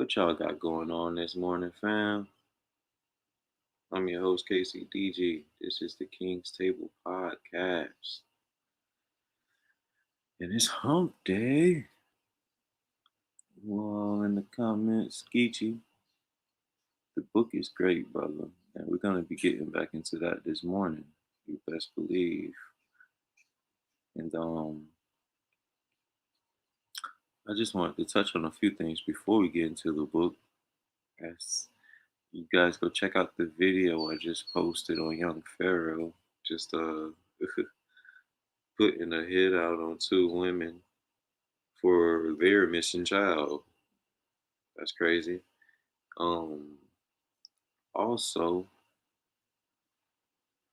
What y'all got going on this morning, fam? I'm your host, KCDG. This is the King's Table Podcast. And it's hump day. Well, in the comments, Geechee. The book is great, brother. And we're going to be getting back into that this morning. You best believe. And I just wanted to touch on a few things before we get into the book. As you guys go check out the video I just posted on Young Pharaoh. Just putting a hit out on two women for their missing child. That's crazy. Also,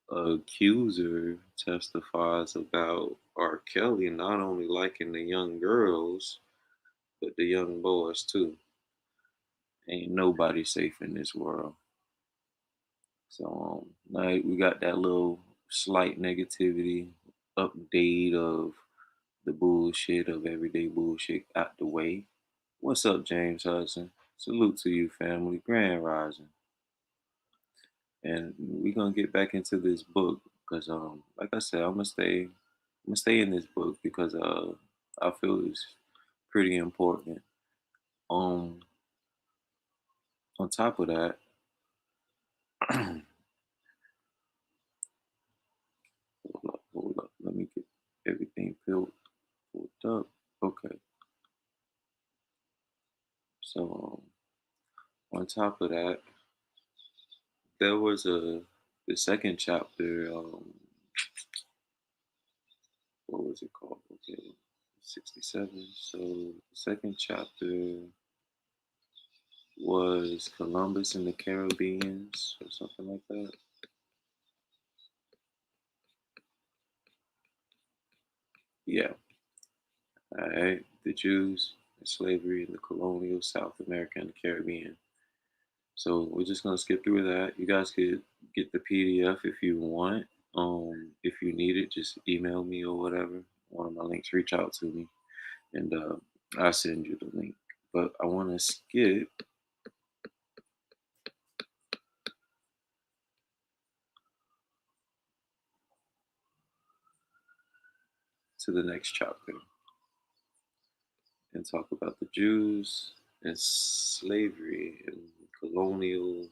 accuser testifies about R. Kelly not only liking the young girls, but the young boys too. Ain't nobody safe in this world. So, like, we got that little slight negativity update of the bullshit of everyday bullshit out the way. What's up, James Hudson? Salute to you, family. Grand Rising. And we're gonna get back into this book because, like I said, I'm gonna stay in this book because I feel it's pretty important. On top of that, hold up. Let me get everything pulled up. Okay. So on top of that, there was the second chapter. What was it called? Okay, 67. So the second chapter was Columbus and the Caribbeans or something like that. Yeah. All right. The Jews and slavery in the colonial South America and the Caribbean. So we're just gonna skip through that. You guys could get the PDF if you want. If you need it, just email me or whatever. One of my links, reach out to me, and I'll send you the link. But I want to skip to the next chapter and talk about the Jews and slavery in colonial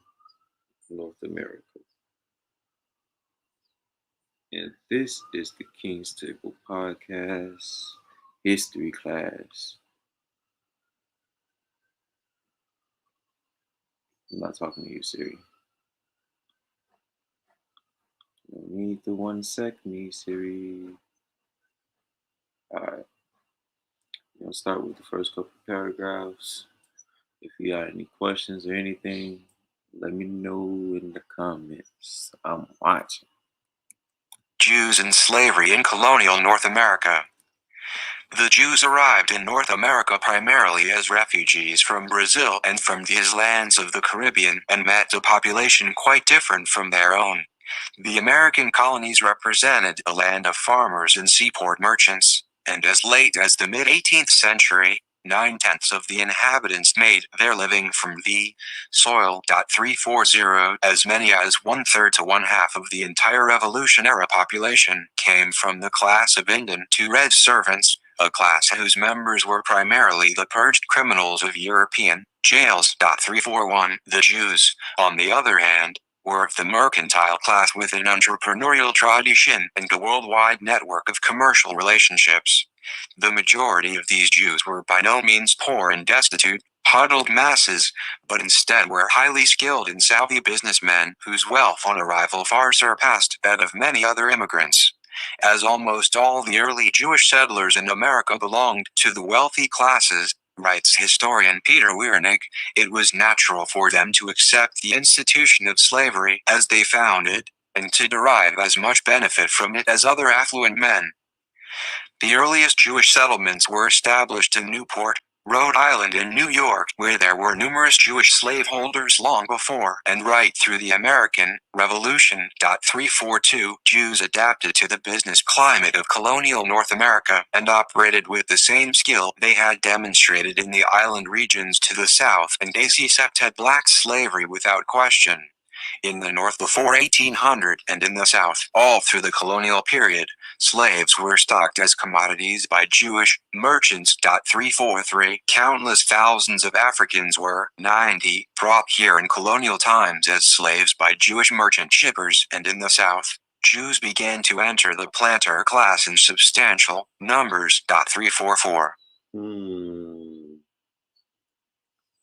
North America. And this is the King's Table Podcast History Class. I'm not talking to you, Siri. No need to one sec me, Siri. Alright. I'm going to start with the first couple paragraphs. If you got any questions or anything, let me know in the comments. I'm watching. Jews and slavery in colonial North America. The Jews arrived in North America primarily as refugees from Brazil and from these lands of the Caribbean and met a population quite different from their own. The American colonies represented a land of farmers and seaport merchants, and as late as the mid-18th century, 9/10 of the inhabitants made their living from the soil. 340, as many as 1/3 to 1/2 of the entire Revolution-era population came from the class of Indian to red servants, a class whose members were primarily the purged criminals of European jails. 341, the Jews, on the other hand, were the mercantile class with an entrepreneurial tradition and a worldwide network of commercial relationships. The majority of these Jews were by no means poor and destitute, huddled masses, but instead were highly skilled and savvy businessmen whose wealth on arrival far surpassed that of many other immigrants. As almost all the early Jewish settlers in America belonged to the wealthy classes, writes historian Peter Wiernick, it was natural for them to accept the institution of slavery as they found it, and to derive as much benefit from it as other affluent men. The earliest Jewish settlements were established in Newport, Rhode Island and New York, where there were numerous Jewish slaveholders long before and right through the American Revolution. 342 Jews adapted to the business climate of colonial North America and operated with the same skill they had demonstrated in the island regions to the south, and they accepted black slavery without question. In the North before 1800 and in the South all through the colonial period, slaves were stocked as commodities by Jewish merchants. 343 Countless thousands of Africans were 90 brought here in colonial times as slaves by Jewish merchant shippers, and in the South, Jews began to enter the planter class in substantial numbers. 344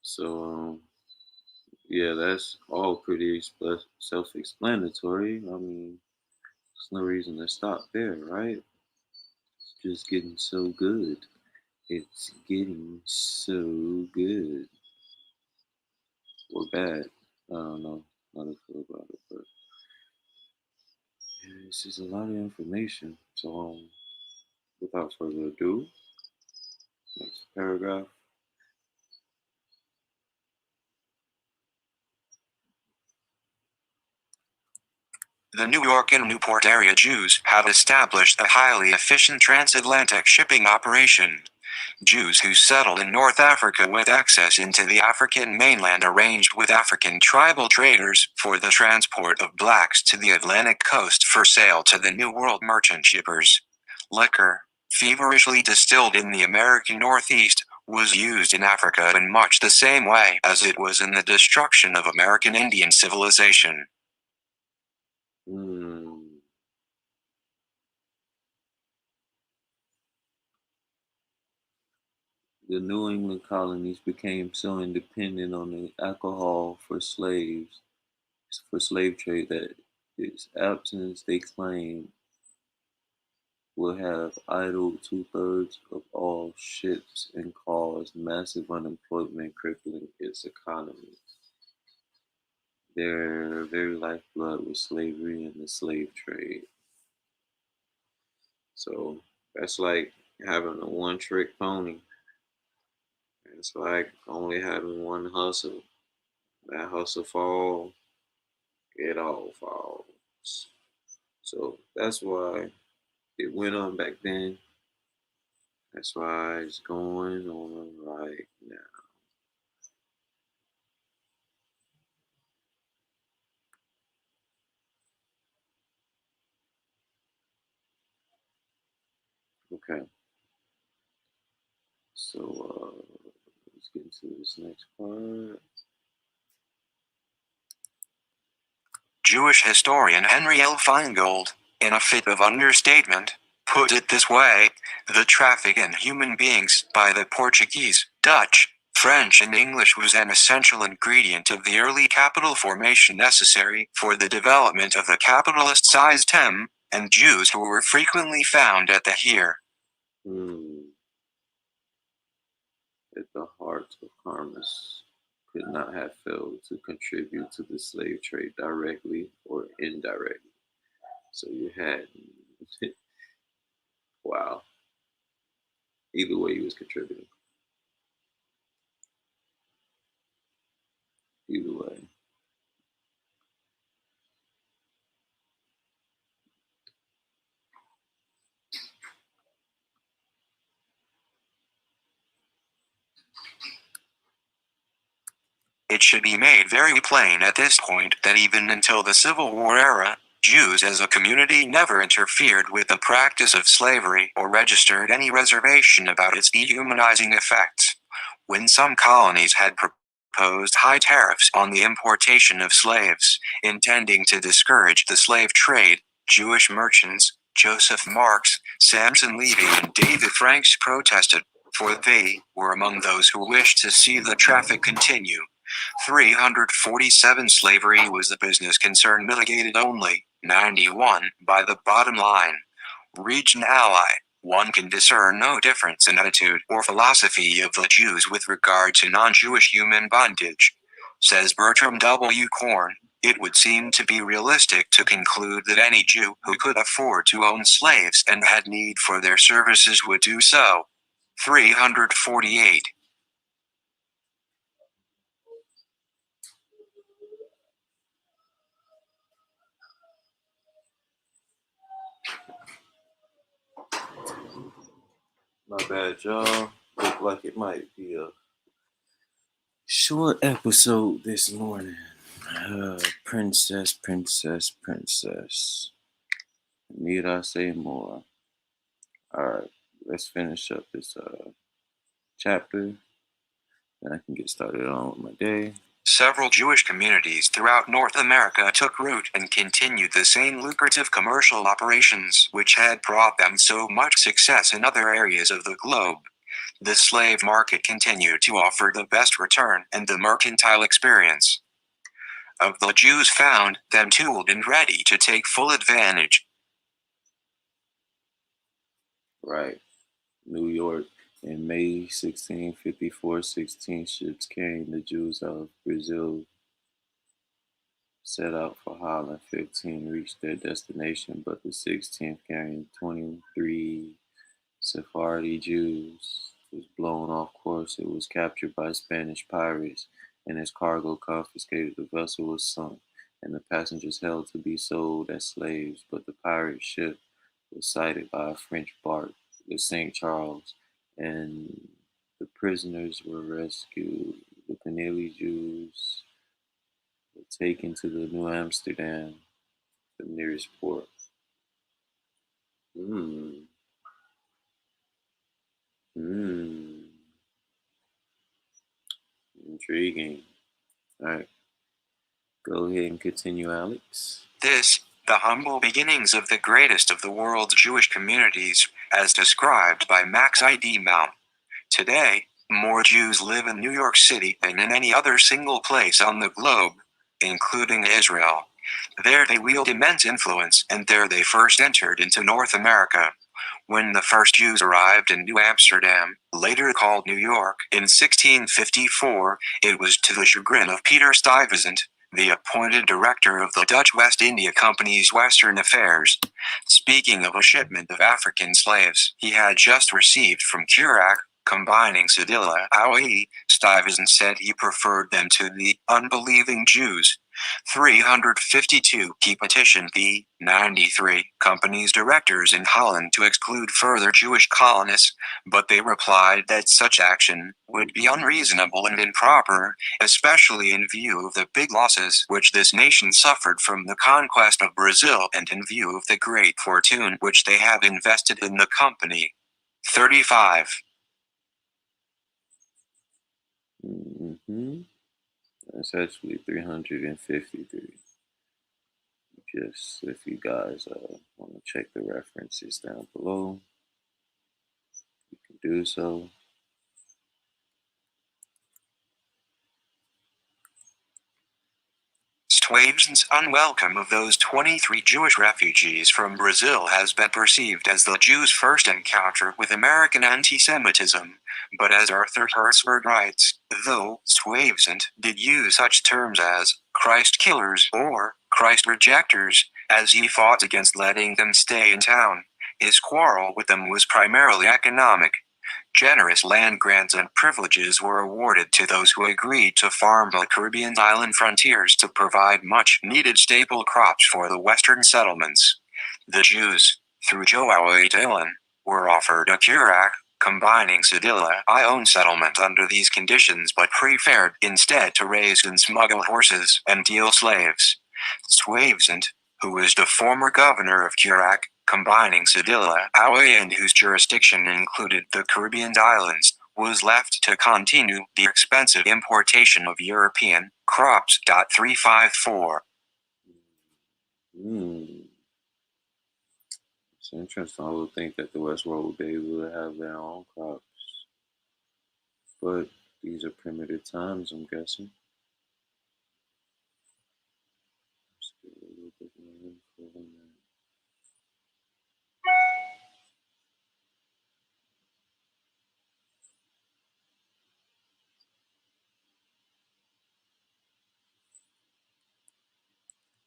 So, yeah, that's all pretty self-explanatory. I mean, there's no reason to stop there, right? It's just getting so good. It's getting so good. Or bad. I don't know how to feel about it, but yeah, it's just a lot of information. So, without further ado, next paragraph. The New York and Newport area Jews had established a highly efficient transatlantic shipping operation. Jews who settled in North Africa with access into the African mainland arranged with African tribal traders for the transport of blacks to the Atlantic coast for sale to the New World merchant shippers. Liquor, feverishly distilled in the American Northeast, was used in Africa in much the same way as it was in the destruction of American Indian civilization. The New England colonies became so independent on the alcohol for slave trade that its absence, they claim, will have idled 2/3 of all ships and caused massive unemployment, crippling its economy. Their very lifeblood was slavery and the slave trade. So that's like having a one-trick pony. It's like only having one hustle. That hustle fall, it all falls. So that's why it went on back then. That's why it's going on right now. Okay, so let's get into this next part. Jewish historian Henry L. Feingold, in a fit of understatement, put it this way: the traffic in human beings by the Portuguese, Dutch, French and English was an essential ingredient of the early capital formation necessary for the development of the capitalist-sized Tem, and Jews who were frequently found at the here. At the heart of commerce could not have failed to contribute to the slave trade directly or indirectly. So you had, wow, either way he was contributing. Either way. It should be made very plain at this point that even until the Civil War era, Jews as a community never interfered with the practice of slavery or registered any reservation about its dehumanizing effects. When some colonies had proposed high tariffs on the importation of slaves, intending to discourage the slave trade, Jewish merchants, Joseph Marks, Samson Levy and David Franks protested, for they were among those who wished to see the traffic continue. 347 Slavery was the business concern mitigated only 91 by the bottom line. Region ally. One can discern no difference in attitude or philosophy of the Jews with regard to non-Jewish human bondage. Says Bertram W. Korn, it would seem to be realistic to conclude that any Jew who could afford to own slaves and had need for their services would do so. 348. My bad, y'all. Look like it might be a short episode this morning. Princess. Need I say more? Alright, let's finish up this chapter. Then I can get started on with my day. Several Jewish communities throughout North America took root and continued the same lucrative commercial operations which had brought them so much success in other areas of the globe. The slave market continued to offer the best return and the mercantile experience of the Jews found them tooled and ready to take full advantage. Right. New York. In May 1654, 16 ships carrying the Jews out of Brazil set out for Holland. 15 reached their destination, but the 16th, carrying 23 Sephardi Jews, was blown off course. It was captured by Spanish pirates, and its cargo confiscated. The vessel was sunk, and the passengers held to be sold as slaves. But the pirate ship was sighted by a French bark, the St. Charles, and the prisoners were rescued. The Canary Jews were taken to the New Amsterdam, the nearest port. Intriguing. All right. Go ahead and continue, Alex. This, the humble beginnings of the greatest of the world's Jewish communities, as described by Max I.D. Mount. Today, more Jews live in New York City than in any other single place on the globe, including Israel. There they wield immense influence, and there they first entered into North America. When the first Jews arrived in New Amsterdam, later called New York, in 1654, it was to the chagrin of Peter Stuyvesant, the appointed director of the Dutch West India Company's Western Affairs. Speaking of a shipment of African slaves he had just received from Kerouac, combining Sedilla, Aoi, Stuyvesant said he preferred them to the unbelieving Jews. 352 Key petitioned the 93 company's directors in Holland to exclude further Jewish colonists, but they replied that such action would be unreasonable and improper, especially in view of the big losses which this nation suffered from the conquest of Brazil and in view of the great fortune which they have invested in the company. 35. That's actually 353. Just if you guys want to check the references down below, you can do so. Stuyvesant's unwelcome of those 23 Jewish refugees from Brazil has been perceived as the Jews' first encounter with American anti-Semitism, but as Arthur Hertzberg writes, though Stuyvesant did use such terms as Christ killers or Christ rejectors, as he fought against letting them stay in town, his quarrel with them was primarily economic. Generous land grants and privileges were awarded to those who agreed to farm the Caribbean island frontiers to provide much-needed staple crops for the western settlements. The Jews, through Joao Dillon, were offered a Kerouac, combining Sedilla Ione settlement under these conditions but preferred instead to raise and smuggle horses and deal slaves. Stuyvesant, who was the former governor of Kerouac, combining Sedilla Aoi and whose jurisdiction included the Caribbean islands, was left to continue the expensive importation of European crops. 354. It's interesting. I would think that the West would be able to have their own crops, but these are primitive times, I'm guessing. Let's get a little bit more info on that.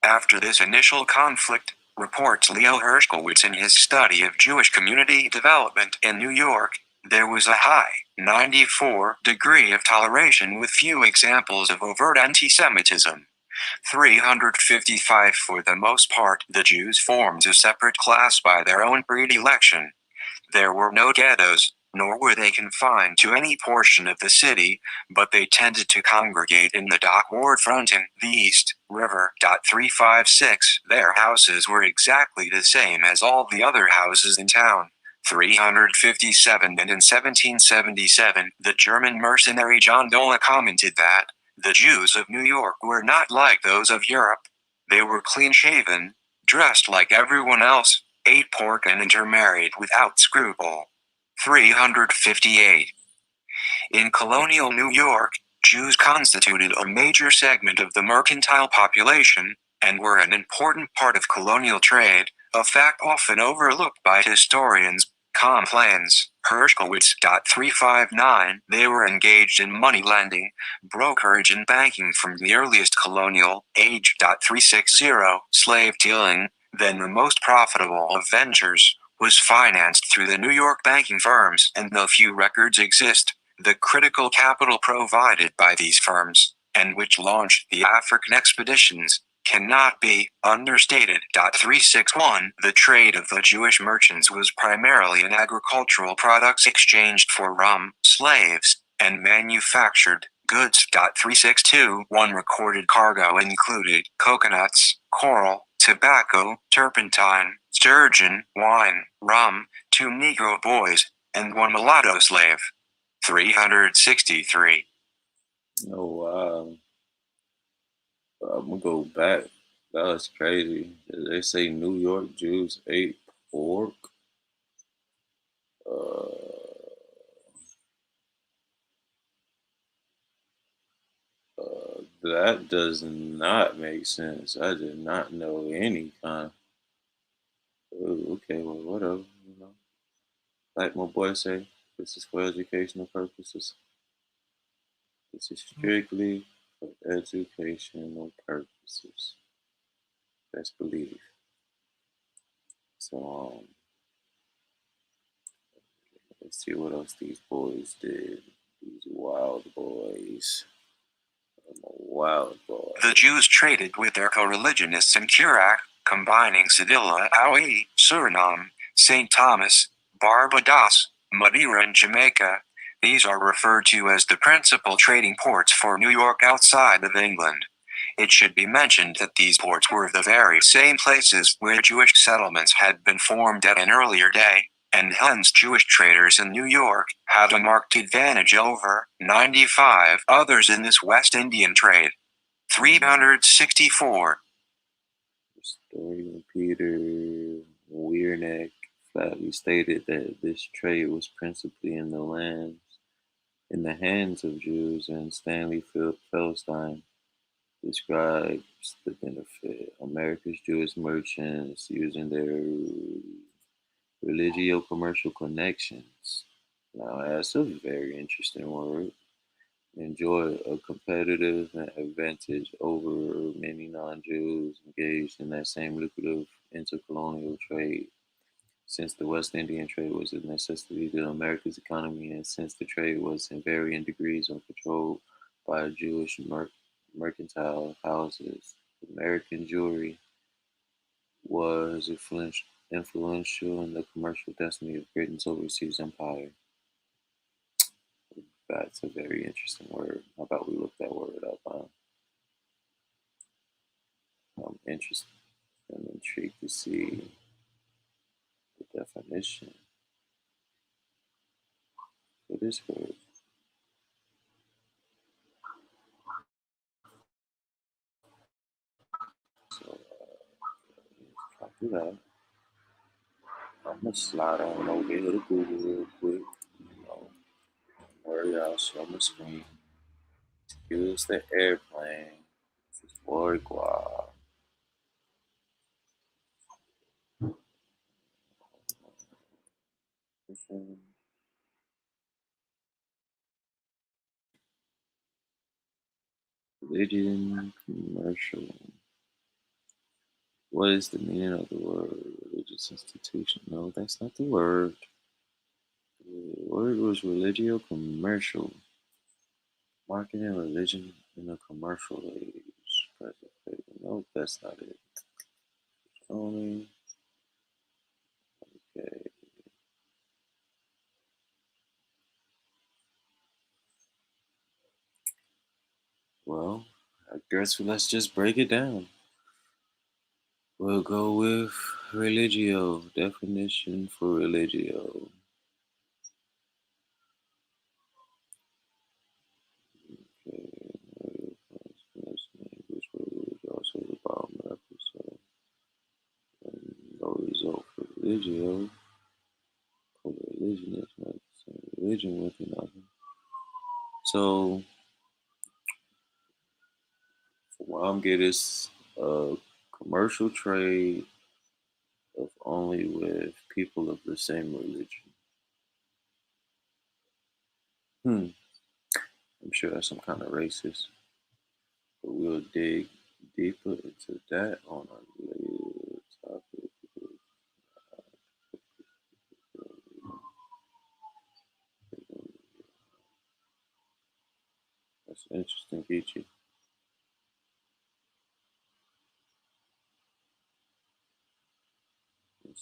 After this initial conflict, reports Leo Hershkowitz in his study of Jewish community development in New York, there was a high, 94 degree of toleration with few examples of overt anti-Semitism. 355 For the most part, the Jews formed a separate class by their own predilection. There were no ghettos, nor were they confined to any portion of the city, but they tended to congregate in the dock ward fronting the East River. 356. Their houses were exactly the same as all the other houses in town. 357. And in 1777, the German mercenary John Dola commented that the Jews of New York were not like those of Europe. They were clean-shaven, dressed like everyone else, ate pork and intermarried without scruple. 358. In colonial New York, Jews constituted a major segment of the mercantile population, and were an important part of colonial trade, a fact often overlooked by historians. Complains Hershkowitz. 359. They were engaged in money lending, brokerage and banking from the earliest colonial age. 360. Slave dealing, then the most profitable of ventures, was financed through the New York banking firms, and though few records exist, the critical capital provided by these firms, and which launched the African expeditions, cannot be understated. 361. The trade of the Jewish merchants was primarily in agricultural products exchanged for rum, slaves, and manufactured goods. 362. One recorded cargo included coconuts, coral, tobacco, turpentine, sturgeon, wine, rum, 2 Negro boys, and 1 mulatto slave. 363. Oh wow. I'm gonna go back. That was crazy. They say New York Jews ate pork. Uh, that does not make sense. I did not know any kind. Oh, okay, well, whatever. You know, like my boy say, this is for educational purposes. This is strictly for educational purposes. Best believe. So, let's see what else these boys did. These wild boys. Wild boy. The Jews traded with their co-religionists in Curac, combining Sevilla, Hawaii, Suriname, St. Thomas, Barbados, Madeira and Jamaica. These are referred to as the principal trading ports for New York outside of England. It should be mentioned that these ports were the very same places where Jewish settlements had been formed at an earlier day, and hence Jewish traders in New York had a marked advantage over 95 others in this West Indian trade. 364. Historian Peter Weirneck flatly stated that this trade was principally in the hands of Jews, and Stanley Feldstein describes the benefit. America's Jewish merchants using their religio-commercial connections. Now, that's a very interesting word. Enjoy a competitive advantage over many non-Jews engaged in that same lucrative intercolonial trade. Since the West Indian trade was a necessity to America's economy, and since the trade was in varying degrees controlled by Jewish mercantile houses, American Jewry was influential in the commercial destiny of Britain's overseas empire. That's a very interesting word. How about we look that word up? I'm interested and intrigued to see the definition for this word. So, copy that. I'm gonna slide on over here to Google real quick. Worry, I'll show my screen. Use the airplane. This is boy Guap. Religion, commercial. What is the meaning of the word religious institution? No, that's not the word. The word was religio commercial. Marketing religion in a commercial age. No, that's not it. Only okay. Guess let's just break it down. We'll go with religio. Definition for religio. Okay. Language also the bottom episode. No result for religio. Religion is not the same religion with another. So, from what I'm getting, is a commercial trade of only with people of the same religion. I'm sure that's some kind of racist, but we'll dig deeper into that on a later topic. That's interesting, Geechee.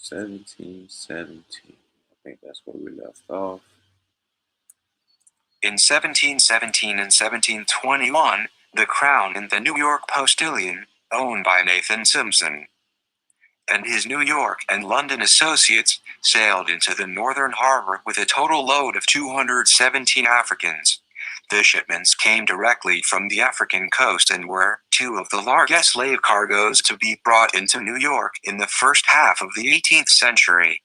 1717. I think that's where we left off. In 1717 and 1721, the Crown and the New York Postilion, owned by Nathan Simpson, and his New York and London associates, sailed into the northern harbor with a total load of 217 Africans. The shipments came directly from the African coast and were two of the largest slave cargoes to be brought into New York in the first half of the 18th century.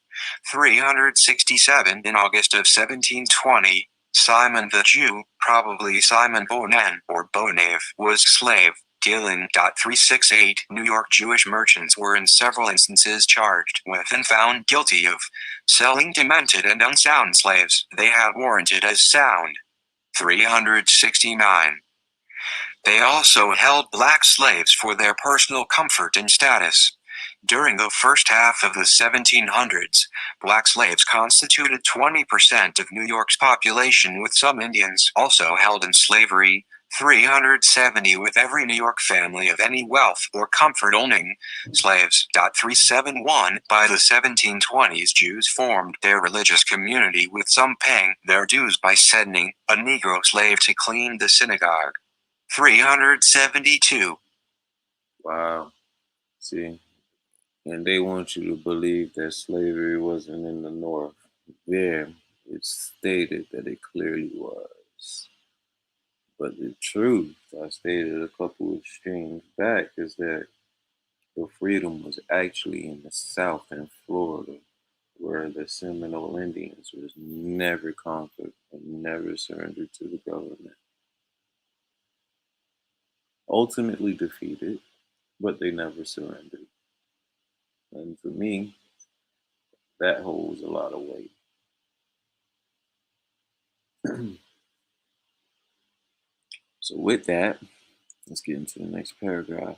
367 in August of 1720, Simon the Jew, probably Simon Bonan or Bonave, was slave dealing. 368 New York Jewish merchants were in several instances charged with and found guilty of selling demented and unsound slaves they had warranted as sound. 369. They also held black slaves for their personal comfort and status. During the first half of the 1700s, black slaves constituted 20% of New York's population, with some Indians also held in slavery. 370 with every New York family of any wealth or comfort owning slaves. 371 By the 1720s, Jews formed their religious community, with some paying their dues by sending a Negro slave to clean the synagogue. 372. Wow. See, and they want you to believe that slavery wasn't in the North. There, it's stated that it clearly was. But the truth, I stated a couple of streams back, is that the freedom was actually in the South in Florida, where the Seminole Indians was never conquered and never surrendered to the government. Ultimately defeated, but they never surrendered. And for me, that holds a lot of weight. So with that, let's get into the next paragraph.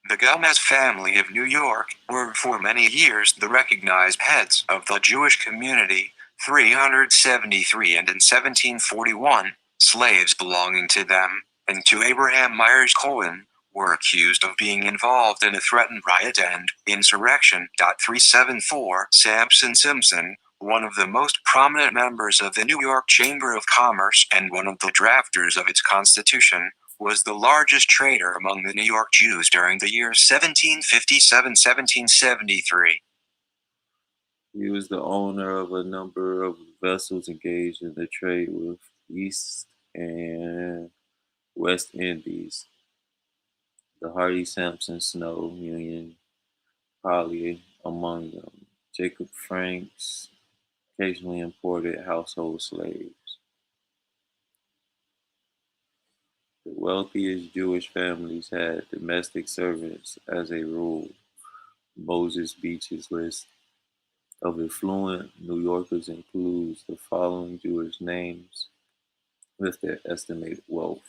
The Gomez family of New York were for many years the recognized heads of the Jewish community. 373 and in 1741, slaves belonging to them and to Abraham Myers Cohen were accused of being involved in a threatened riot and insurrection. 374 Sampson Simpson, one of the most prominent members of the New York Chamber of Commerce and one of the drafters of its constitution, was the largest trader among the New York Jews during the years 1757-1773. He was the owner of a number of vessels engaged in the trade with East and West Indies. The Hardy Sampson Snow Union, Polly among them. Jacob Franks occasionally imported household slaves. The wealthiest Jewish families had domestic servants as a rule. Moses Beach's list of affluent New Yorkers includes the following Jewish names with their estimated wealth.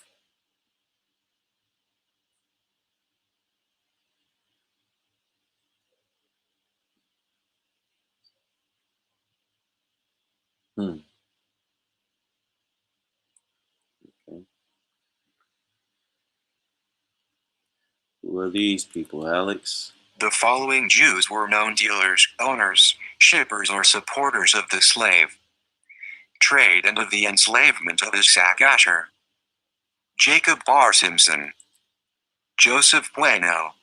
Okay. Who are these people, Alex? The following Jews were known dealers, owners, shippers, or supporters of the slave trade and of the enslavement of Isaac Asher, Jacob Barr Simpson, Joseph Bueno,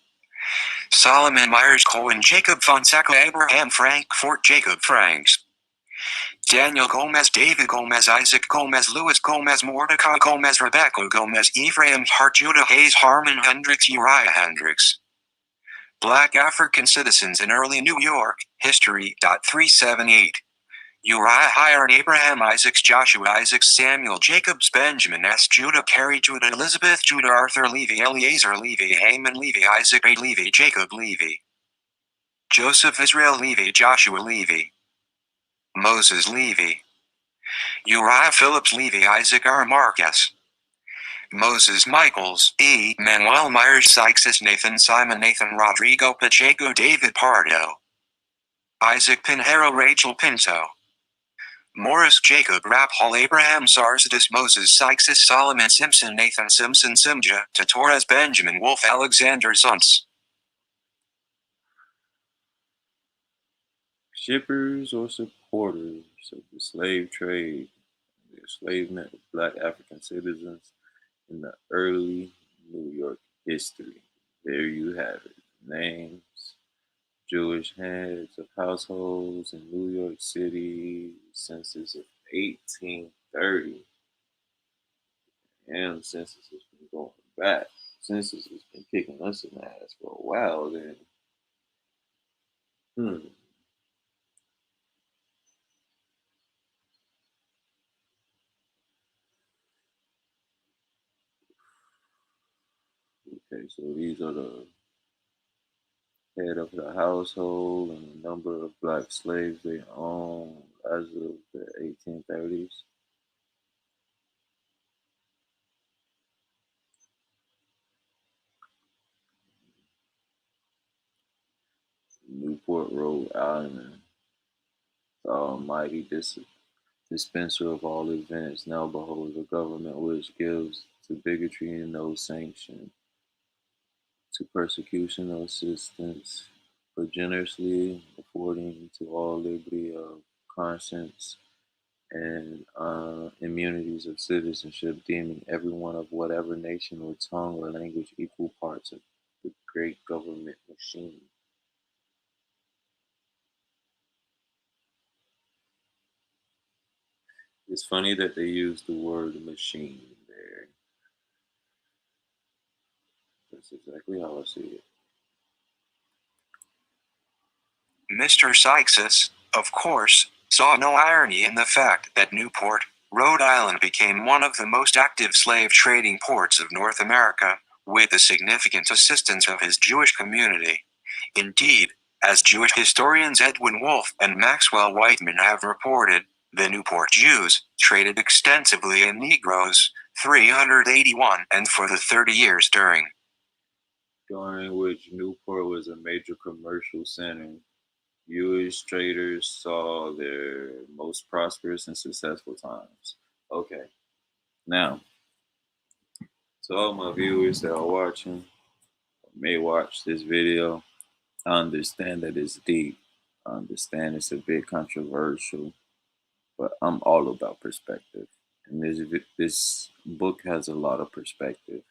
Solomon Myers Cohen, Jacob Fonseca, Abraham Frankfort, Jacob Franks, Daniel Gomez, David Gomez, Isaac Gomez, Louis Gomez, Mordecai Gomez, Rebecca Gomez, Ephraim Hart, Judah Hayes, Harmon Hendricks, Uriah Hendricks. Black African citizens in early New York, History.378. Uriah Hiron, Abraham Isaacs, Joshua Isaacs, Samuel Jacobs, Benjamin S. Judah Carey, Judah Elizabeth, Judah Arthur Levy, Eliezer Levy, Haman Levy, Isaac A. Levy, Jacob Levy, Joseph Israel Levy, Joshua Levy, Moses Levy, Uriah Phillips Levy, Isaac R. Marcus, Moses Michaels, E. Manuel Myers Sykes, Nathan Simon, Nathan Rodrigo Pacheco, David Pardo, Isaac Pinheiro, Rachel Pinto, Morris Jacob Rapp Hall, Abraham Sarzadis, Moses Sykes, Solomon Simpson, Nathan Simpson, Simja, Torres, Benjamin Wolf, Alexander Suntz. Shippers or supporters of the slave trade, the enslavement of black African citizens in the early New York history. There you have it. Names, Jewish heads of households in New York City, census of 1830. And census has been going back. Census has been kicking us in the ass for a while then. Okay, so these are the head of the household and the number of black slaves they owned as of the 1830s. Newport, Rhode Island, the almighty dispenser of all events, now beholds a government which gives to bigotry no sanction, to persecution no assistance, but generously affording to all liberty of conscience and immunities of citizenship, deeming everyone of whatever nation or tongue or language equal parts of the great government machine. It's funny that they use the word machine there. That's exactly how I see it. Mr. Sykes, of course, saw no irony in the fact that Newport, Rhode Island became one of the most active slave trading ports of North America, with the significant assistance of his Jewish community. Indeed, as Jewish historians Edwin Wolfe and Maxwell Whiteman have reported, the Newport Jews traded extensively in Negroes, 381 and for the 30 years during which Newport was a major commercial center. Jewish traders saw their most prosperous and successful times. Okay, now, to all my viewers that are watching, or may watch this video, I understand that it's deep. I understand it's a bit controversial, but I'm all about perspective. And this book has a lot of perspective.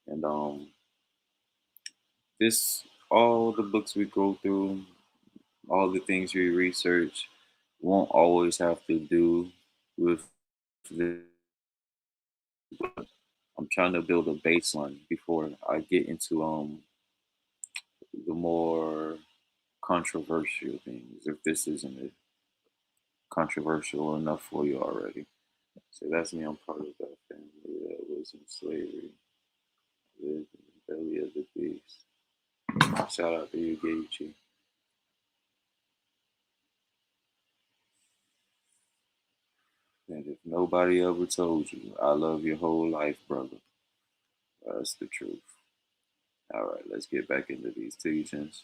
And this all the books we go through, all the things we research, won't always have to do with this. I'm trying to build a baseline before I get into the more controversial things. If this isn't controversial enough for you already, so that's me. I'm part of that family that was in slavery, lived in the belly of the beast. Shout out to you, Gaichi. And if nobody ever told you, I love your whole life, brother. That's the truth. All right, let's get back into these teachings.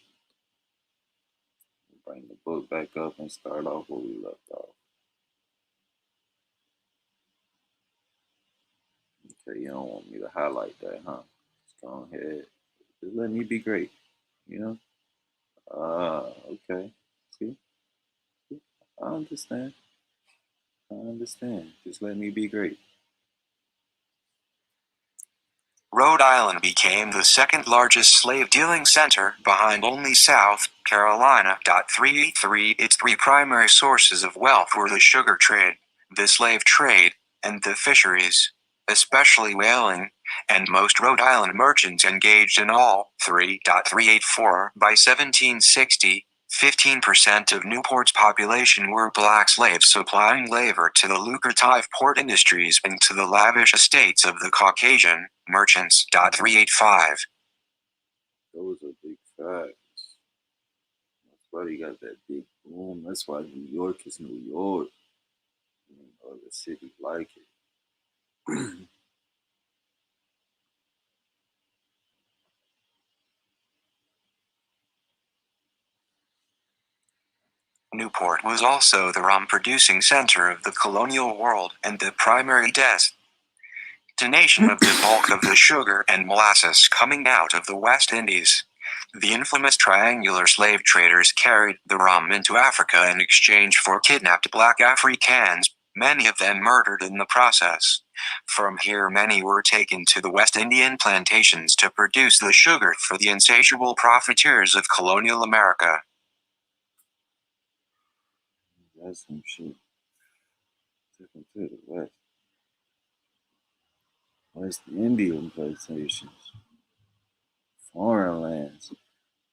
Bring the book back up and start off where we left off. Okay, you don't want me to highlight that, huh? Just go ahead. Just let me be great, you know? Okay. See? I understand. I understand. Just let me be great. Rhode Island became the second largest slave-dealing center, behind only South Carolina. 383. Its three primary sources of wealth were the sugar trade, the slave trade, and the fisheries, especially whaling, and most Rhode Island merchants engaged in all 3.384. By 1760, 15% of Newport's population were black slaves supplying labor to the lucrative port industries and to the lavish estates of the Caucasian merchants. 385. Those are big facts. That's why you got that big boom. That's why New York is New York. Other cities like it. Newport was also the rum-producing center of the colonial world and the primary destination of the bulk of the sugar and molasses coming out of the West Indies. The infamous triangular slave traders carried the rum into Africa in exchange for kidnapped black Africans, many of them murdered in the process. From here many were taken to the West Indian plantations to produce the sugar for the insatiable profiteers of colonial America. That's some shit. Took them to the West. West Indian plantations. Foreign lands.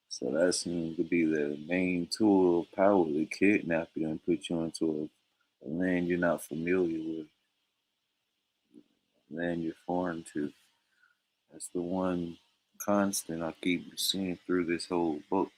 So that seems to be the main tool of power to kidnap you and put you into a land you're not familiar with, a land you're foreign to. That's the one constant I keep seeing through this whole book.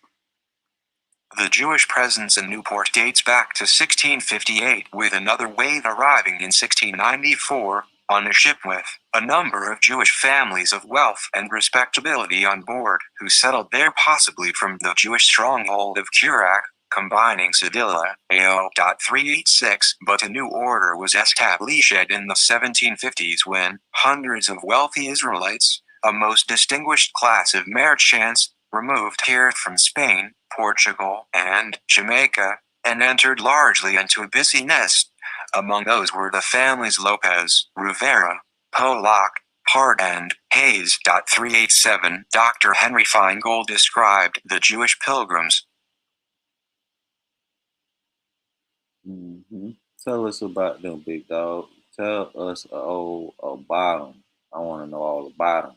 The Jewish presence in Newport dates back to 1658, with another wave arriving in 1694, on a ship with a number of Jewish families of wealth and respectability on board, who settled there possibly from the Jewish stronghold of Kurak, combining Sedilla, AO.386, but a new order was established in the 1750s when hundreds of wealthy Israelites, a most distinguished class of merchants, removed here from Spain, Portugal, and Jamaica, and entered largely into a busyness. Among those were the families Lopez, Rivera, Pollock, Hart, and Hayes. 387. Dr. Henry Feingold described the Jewish pilgrims. Tell us about them, big dog. Tell us all about them. I want to know all about them.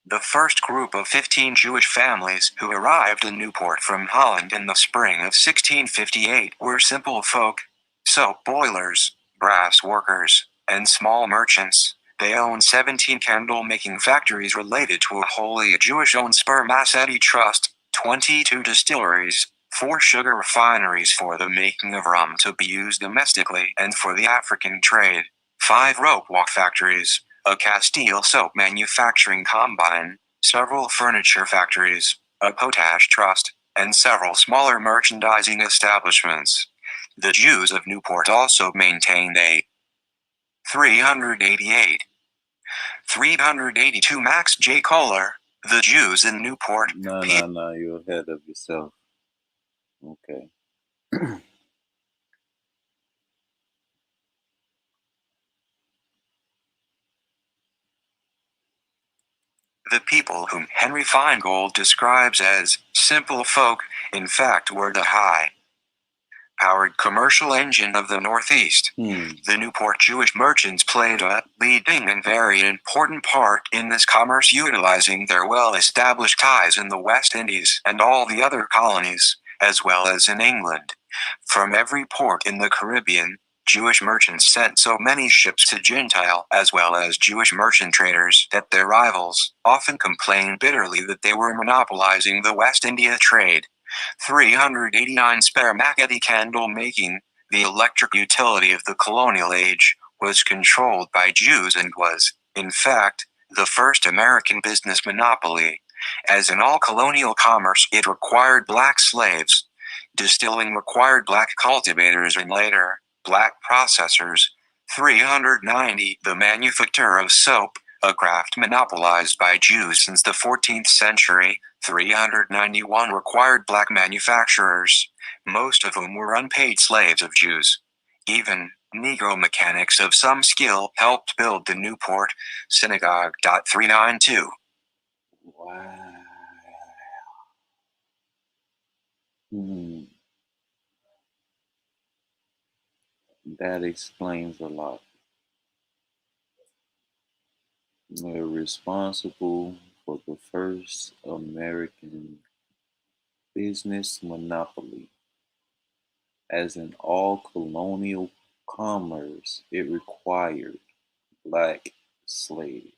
The first group of 15 Jewish families who arrived in Newport from Holland in the spring of 1658 were simple folk, soap boilers, brass workers, and small merchants. They owned 17 candle-making factories related to a wholly Jewish-owned spermaceti trust, 22 distilleries, 4 sugar refineries for the making of rum to be used domestically and for the African trade, 5 rope walk factories, a Castile soap manufacturing combine, several furniture factories, a potash trust, and several smaller merchandising establishments. The Jews of Newport also maintained a 388. 382 Max J. Kohler, the Jews in Newport. No, you're ahead of yourself. Okay. The people whom Henry Feingold describes as simple folk, in fact, were the high-powered commercial engine of the Northeast. The Newport Jewish merchants played a leading and very important part in this commerce, utilizing their well-established ties in the West Indies and all the other colonies, as well as in England. From every port in the Caribbean, Jewish merchants sent so many ships to Gentile as well as Jewish merchant traders that their rivals often complained bitterly that they were monopolizing the West India trade. 389 Spermaceti candle making, the electric utility of the colonial age, was controlled by Jews and was, in fact, the first American business monopoly. As in all colonial commerce, it required black slaves. Distilling required black cultivators and later, black processors. 390 The manufacture of soap, a craft monopolized by Jews since the 14th century. 391 required black manufacturers, most of whom were unpaid slaves of Jews. Even Negro mechanics of some skill helped build the Newport Synagogue. 392. Wow. Hmm. That explains a lot. They're responsible for the first American business monopoly. As in all colonial commerce, it required black slaves.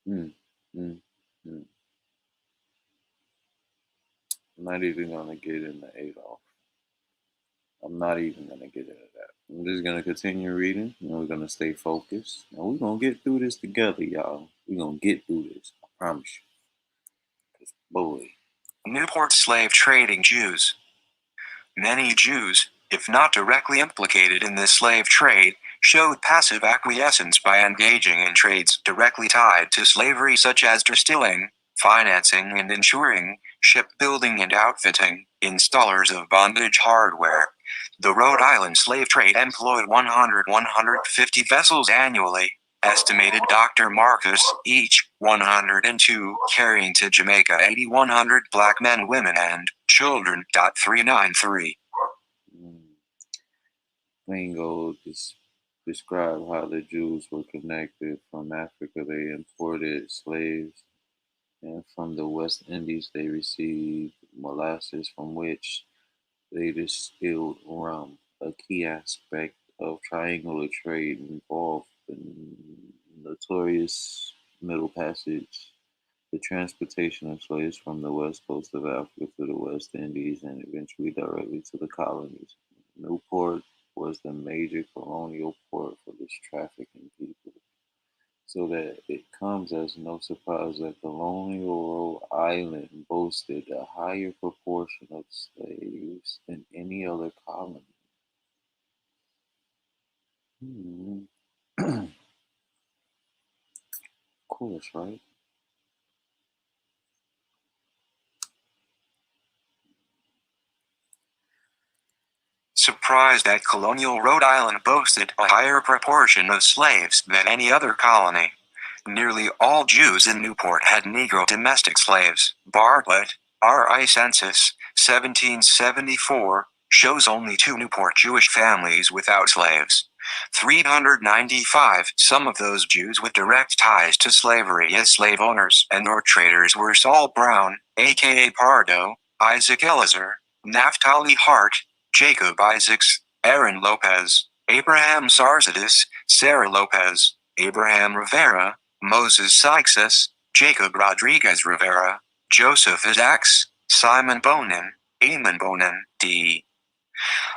Mm, mm, mm. I'm not even gonna get into Adolf. I'm not even gonna get into that. I'm just gonna continue reading, and we're gonna stay focused, and we're gonna get through this together, y'all. We're gonna get through this. I promise you. 'Cause boy, Newport slave trading Jews. Many Jews, if not directly implicated in the slave trade, showed passive acquiescence by engaging in trades directly tied to slavery, such as distilling, financing and insuring, shipbuilding and outfitting, installers of bondage hardware. The Rhode Island slave trade employed 150 vessels annually, estimated Dr. Marcus, each 102 carrying to Jamaica 8,100 black men, women, and children. 393. Lingo describe how the Jews were connected. From Africa, they imported slaves, and from the West Indies, they received molasses, from which they distilled rum. A key aspect of triangular trade involved the notorious Middle Passage, the transportation of slaves from the west coast of Africa to the West Indies and eventually directly to the colonies. Newport was the major colonial port for this trafficking people, so that it comes as no surprise that colonial Rhode Island boasted a higher proportion of slaves than any other colony. Hmm. Of course, right? Surprised that colonial Rhode Island boasted a higher proportion of slaves than any other colony. Nearly all Jews in Newport had Negro domestic slaves. Bartlett, R.I. Census, 1774, shows only 2 Newport Jewish families without slaves. 395. Some of those Jews with direct ties to slavery as slave owners and or traders were Saul Brown, aka Pardo, Isaac Eliezer, Naphtali Hart, Jacob Isaacs, Aaron Lopez, Abraham Sarzadis, Sarah Lopez, Abraham Rivera, Moses Sykes, Jacob Rodriguez Rivera, Joseph Isaacs, Simon Bonin, Eamon Bonin, D.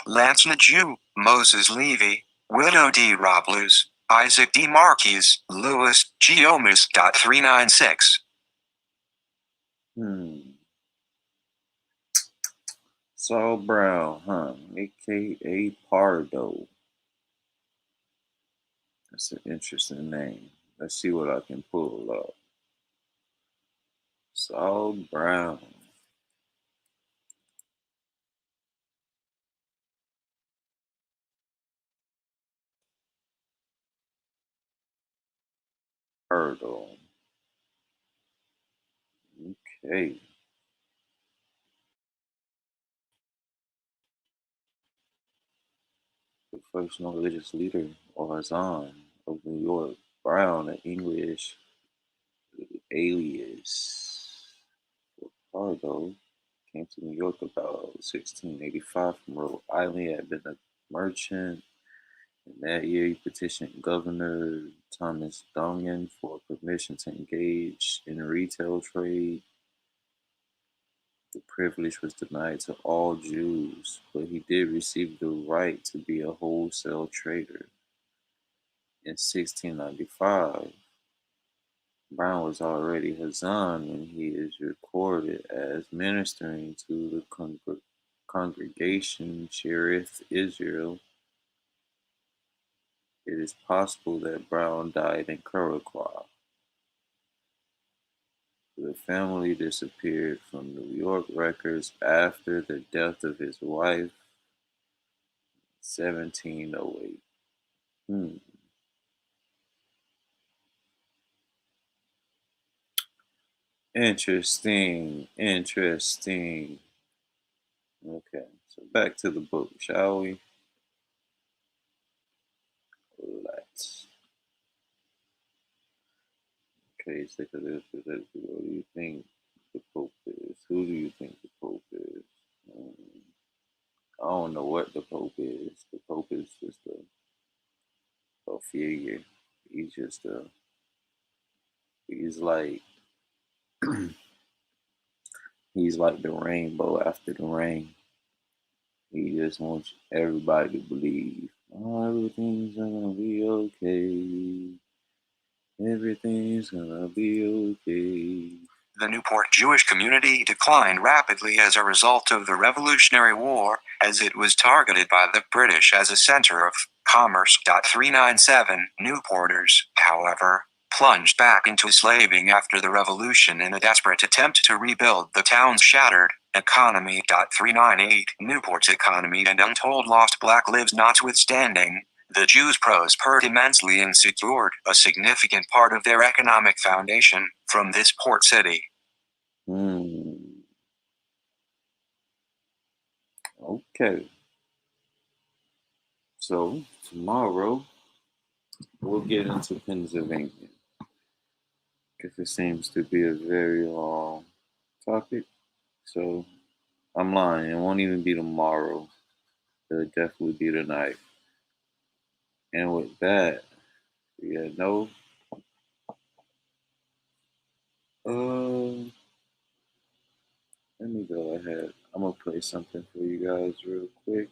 Lance Jew, Moses Levy, Widow D. Roblers, Isaac D. Marquez, Louis G. Omis. 396. Saul Brown, huh? AKA Pardo. That's an interesting name. Let's see what I can pull up. Saul Brown. Pardo. Okay. The first known religious leader, or Hazan, of New York. Brown, an English alias for Pardo, came to New York about 1685 from Rhode Island. He had been a merchant. In that year, he petitioned Governor Thomas Dongan for permission to engage in retail trade. The privilege was denied to all Jews, but he did receive the right to be a wholesale trader. In 1695, Brown was already Hazan when he is recorded as ministering to the congregation Cherith Israel. It is possible that Brown died in Curraqua. The family disappeared from New York records after the death of his wife, 1708. Interesting. Interesting. Okay, so back to the book, shall we? Let's. Okay, take a look at this. What do you think the Pope is? Who do you think the Pope is? I don't know what the Pope is. The Pope is just a figure. He's just he's like he's like the rainbow after the rain. He just wants everybody to believe, oh, everything's gonna be okay. Everything's gonna be okay. The Newport Jewish community declined rapidly as a result of the Revolutionary War, as it was targeted by the British as a center of commerce. 397 Newporters, however, plunged back into slaving after the revolution in a desperate attempt to rebuild the town's shattered economy. 398 Newport's economy and untold lost black lives notwithstanding, the Jews prospered immensely and secured a significant part of their economic foundation from this port city. Okay. So tomorrow we'll get into Pennsylvania because it seems to be a very long topic. So I'm lying. It won't even be tomorrow. It'll definitely be tonight. And with that, no. Let me go ahead. I'm gonna play something for you guys real quick.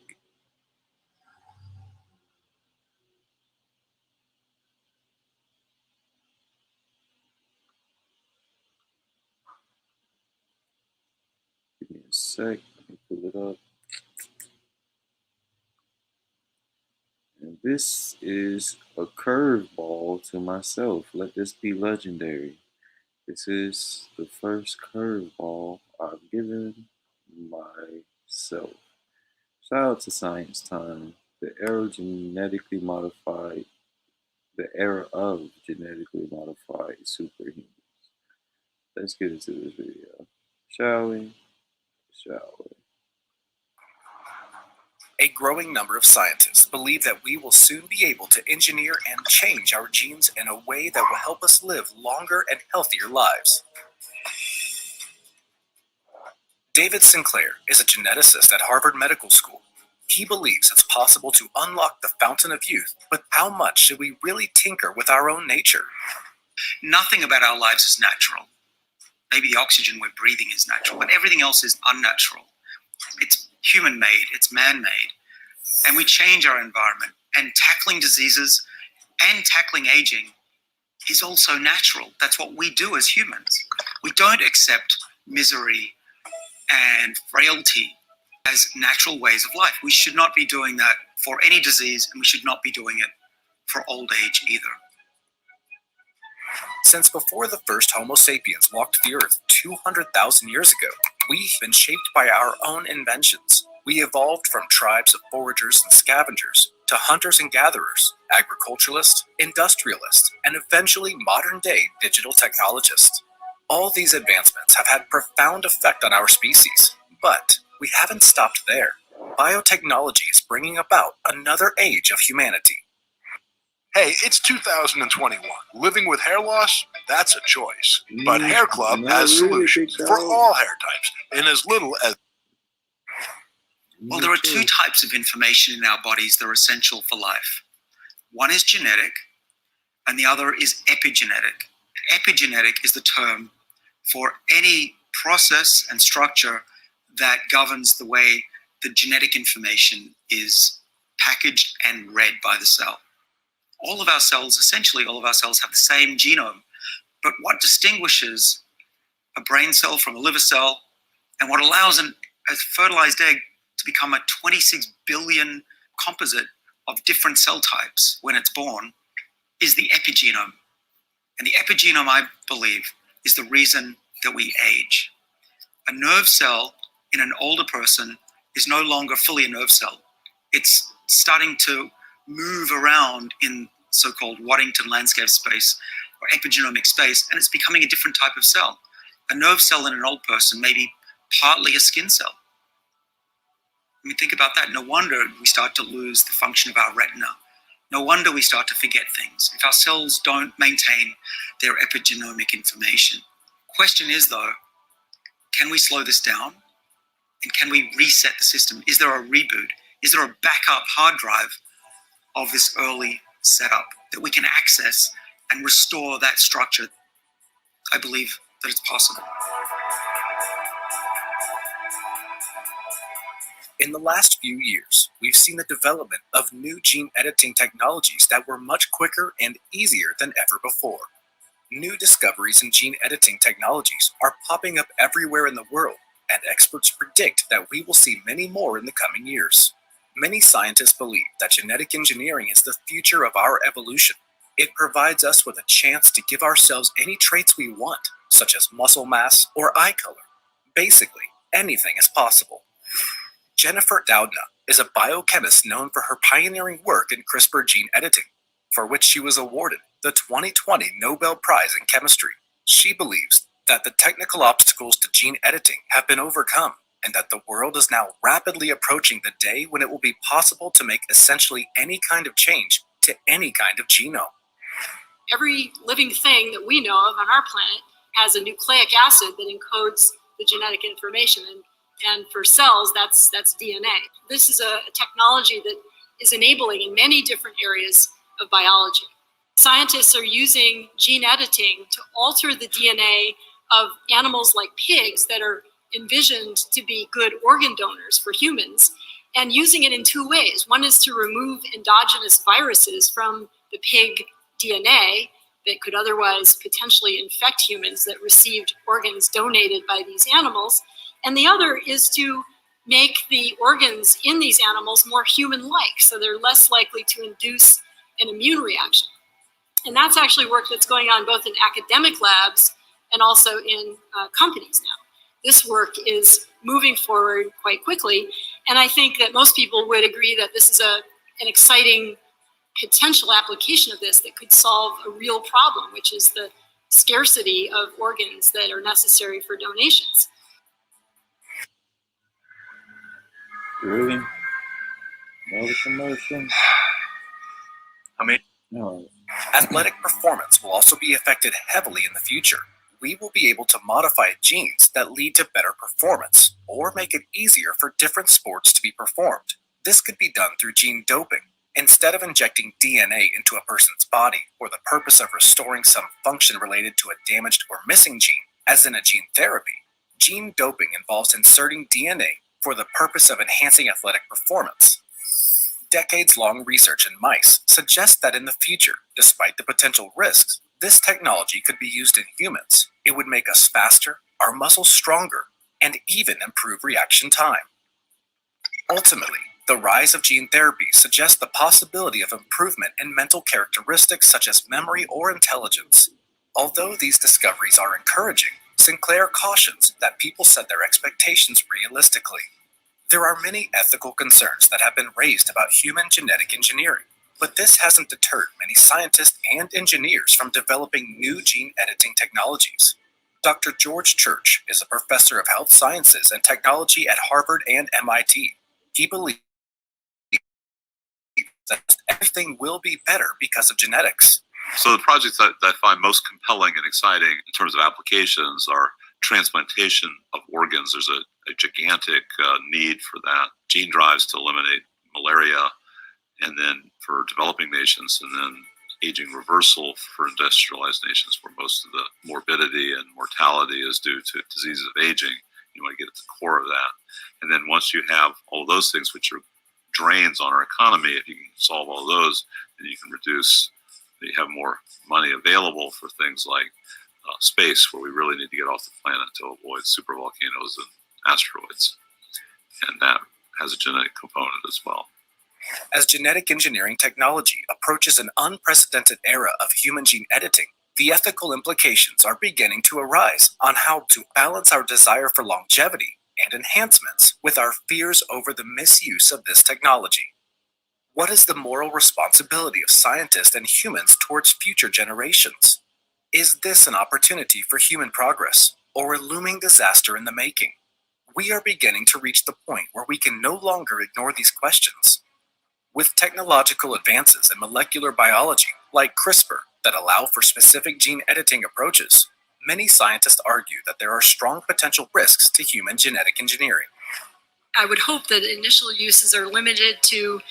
Give me a sec. Let me pull it up. And this is a curveball to myself. Let this be legendary. This is the first curveball I've given myself. Shout out to Science Time. The era of genetically modified superhumans. Let's get into this video. Shall we? A growing number of scientists believe that we will soon be able to engineer and change our genes in a way that will help us live longer and healthier lives. David Sinclair is a geneticist at Harvard Medical School. He believes it's possible to unlock the fountain of youth, but how much should we really tinker with our own nature? Nothing about our lives is natural. Maybe the oxygen we're breathing is natural, but everything else is unnatural. It's human-made, it's man-made, and we change our environment. And tackling diseases and tackling aging is also natural. That's what we do as humans. We don't accept misery and frailty as natural ways of life. We should not be doing that for any disease, and we should not be doing it for old age either. Since before the first Homo sapiens walked the earth 200,000 years ago, we've been shaped by our own inventions. We evolved from tribes of foragers and scavengers to hunters and gatherers, agriculturalists, industrialists, and eventually modern-day digital technologists. All these advancements have had profound effect on our species, but we haven't stopped there. Biotechnology is bringing about another age of humanity. Hey, it's 2021. Living with hair loss? That's a choice. But Hair Club has solutions for all hair types in as little as... Well, there are two types of information in our bodies that are essential for life. One is genetic, and the other is epigenetic. Epigenetic is the term for any process and structure that governs the way the genetic information is packaged and read by the cell. Essentially all of our cells have the same genome, but what distinguishes a brain cell from a liver cell, and what allows a fertilized egg to become a 26 billion composite of different cell types when it's born, is the epigenome. And the epigenome, I believe, is the reason that we age. A nerve cell in an older person is no longer fully a nerve cell. It's starting to move around in so-called Waddington landscape space or epigenomic space, and it's becoming a different type of cell. A nerve cell in an old person may be partly a skin cell. I mean, think about that. No wonder we start to lose the function of our retina. No wonder we start to forget things if our cells don't maintain their epigenomic information. Question is, though, can we slow this down? And can we reset the system? Is there a reboot? Is there a backup hard drive of this early setup that we can access and restore that structure? I believe that it's possible. In the last few years, we've seen the development of new gene editing technologies that were much quicker and easier than ever before. New discoveries in gene editing technologies are popping up everywhere in the world, and experts predict that we will see many more in the coming years. Many scientists believe that genetic engineering is the future of our evolution. It provides us with a chance to give ourselves any traits we want, such as muscle mass or eye color. Basically, anything is possible. Jennifer Doudna is a biochemist known for her pioneering work in CRISPR gene editing, for which she was awarded the 2020 Nobel Prize in Chemistry. She believes that the technical obstacles to gene editing have been overcome, and that the world is now rapidly approaching the day when it will be possible to make essentially any kind of change to any kind of genome. Every living thing that we know of on our planet has a nucleic acid that encodes the genetic information, and for cells, that's DNA. This is a technology that is enabling in many different areas of biology. Scientists are using gene editing to alter the DNA of animals like pigs that are envisioned to be good organ donors for humans, and using it in two ways. One is to remove endogenous viruses from the pig DNA that could otherwise potentially infect humans that received organs donated by these animals. And the other is to make the organs in these animals more human-like, so they're less likely to induce an immune reaction. And that's actually work that's going on both in academic labs and also in companies now. This work is moving forward quite quickly, and I think that most people would agree that this is an exciting potential application of this that could solve a real problem, which is the scarcity of organs that are necessary for donations. Really? Another commotion? No. Athletic performance will also be affected heavily in the future. We will be able to modify genes that lead to better performance, or make it easier for different sports to be performed. This could be done through gene doping. Instead of injecting DNA into a person's body for the purpose of restoring some function related to a damaged or missing gene, as in a gene therapy, gene doping involves inserting DNA for the purpose of enhancing athletic performance. Decades-long research in mice suggests that in the future, despite the potential risks, this technology could be used in humans. It would make us faster, our muscles stronger, and even improve reaction time. Ultimately, the rise of gene therapy suggests the possibility of improvement in mental characteristics such as memory or intelligence. Although these discoveries are encouraging, Sinclair cautions that people set their expectations realistically. There are many ethical concerns that have been raised about human genetic engineering, but this hasn't deterred many scientists and engineers from developing new gene editing technologies. Dr. George Church is a professor of health sciences and technology at Harvard and MIT. He believes that everything will be better because of genetics. So the projects that I find most compelling and exciting in terms of applications are transplantation of organs. There's a gigantic need for that. Gene drives to eliminate malaria, and then for developing nations, and then aging reversal for industrialized nations where most of the morbidity and mortality is due to diseases of aging. You want to get at the core of that. And then once you have all those things, which are drains on our economy, if you can solve all those, then you can reduce, you have more money available for things like space, where we really need to get off the planet to avoid supervolcanoes and asteroids. And that has a genetic component as well. As genetic engineering technology approaches an unprecedented era of human gene editing, The ethical implications are beginning to arise on how to balance our desire for longevity and enhancements with our fears over the misuse of this technology. What is the moral responsibility of scientists and humans towards future generations? Is this an opportunity for human progress or a looming disaster in the making? We are beginning to reach the point where we can no longer ignore these questions. With technological advances in molecular biology, like CRISPR, that allow for specific gene editing approaches, many scientists argue that there are strong potential risks to human genetic engineering. I would hope that initial uses are limited to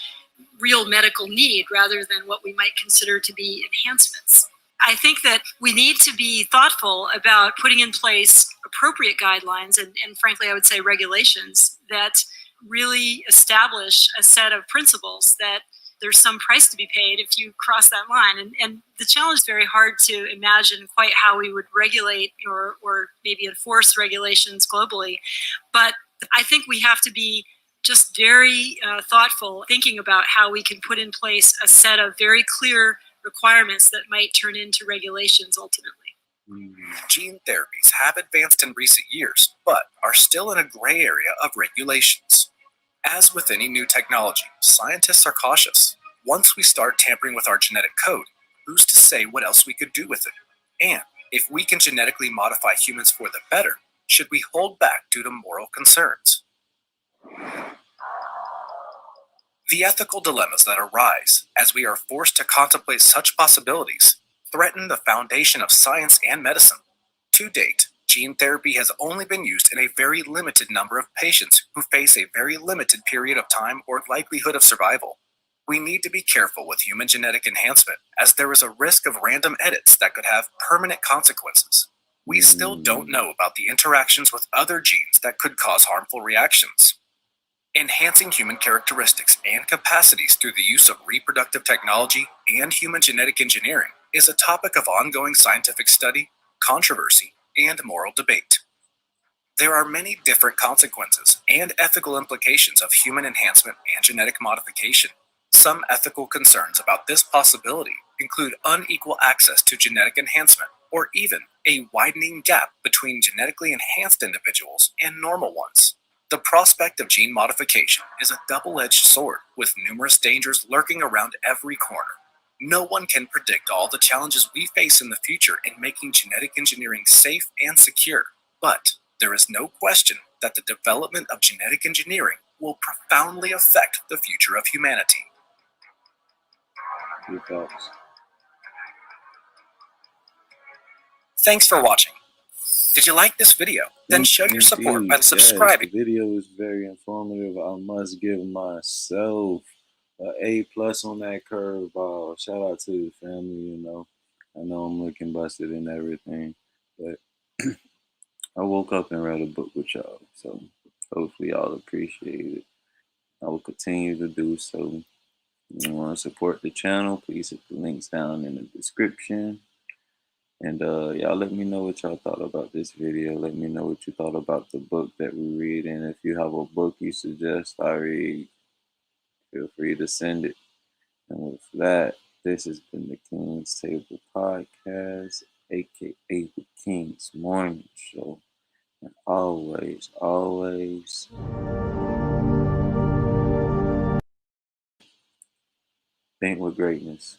real medical need rather than what we might consider to be enhancements. I think that we need to be thoughtful about putting in place appropriate guidelines and frankly, I would say regulations that really establish a set of principles that there's some price to be paid if you cross that line. And the challenge is very hard to imagine quite how we would regulate or maybe enforce regulations globally. But I think we have to be just very thoughtful, thinking about how we can put in place a set of very clear requirements that might turn into regulations ultimately. Gene therapies have advanced in recent years, but are still in a gray area of regulations. As with any new technology, scientists are cautious. Once we start tampering with our genetic code, who's to say what else we could do with it? And if we can genetically modify humans for the better, should we hold back due to moral concerns? The ethical dilemmas that arise as we are forced to contemplate such possibilities threaten the foundation of science and medicine. To date, gene therapy has only been used in a very limited number of patients who face a very limited period of time or likelihood of survival. We need to be careful with human genetic enhancement, as there is a risk of random edits that could have permanent consequences. We still don't know about the interactions with other genes that could cause harmful reactions. Enhancing human characteristics and capacities through the use of reproductive technology and human genetic engineering is a topic of ongoing scientific study, controversy, and moral debate. There are many different consequences and ethical implications of human enhancement and genetic modification. Some ethical concerns about this possibility include unequal access to genetic enhancement, or even a widening gap between genetically enhanced individuals and normal ones. The prospect of gene modification is a double-edged sword with numerous dangers lurking around every corner. No one can predict all the challenges we face in the future in making genetic engineering safe and secure, but there is no question that the development of genetic engineering will profoundly affect the future of humanity. Your thoughts? Thanks for watching. Did you like this video? Then show your support by subscribing. Yes, the video was very informative. I must give myself an A+ on that curveball. Shout out to the family, I know I'm looking busted and everything, but I woke up and read a book with y'all, so hopefully y'all appreciate it. I will continue to do so. If you want to support the channel, please hit the links down in the description. And y'all let me know what y'all thought about this video. Let me know what you thought about the book that we read. And if you have a book you suggest I read, feel free to send it. And with that, this has been the King's Table Podcast, aka the King's Morning Show. And always, always think with greatness.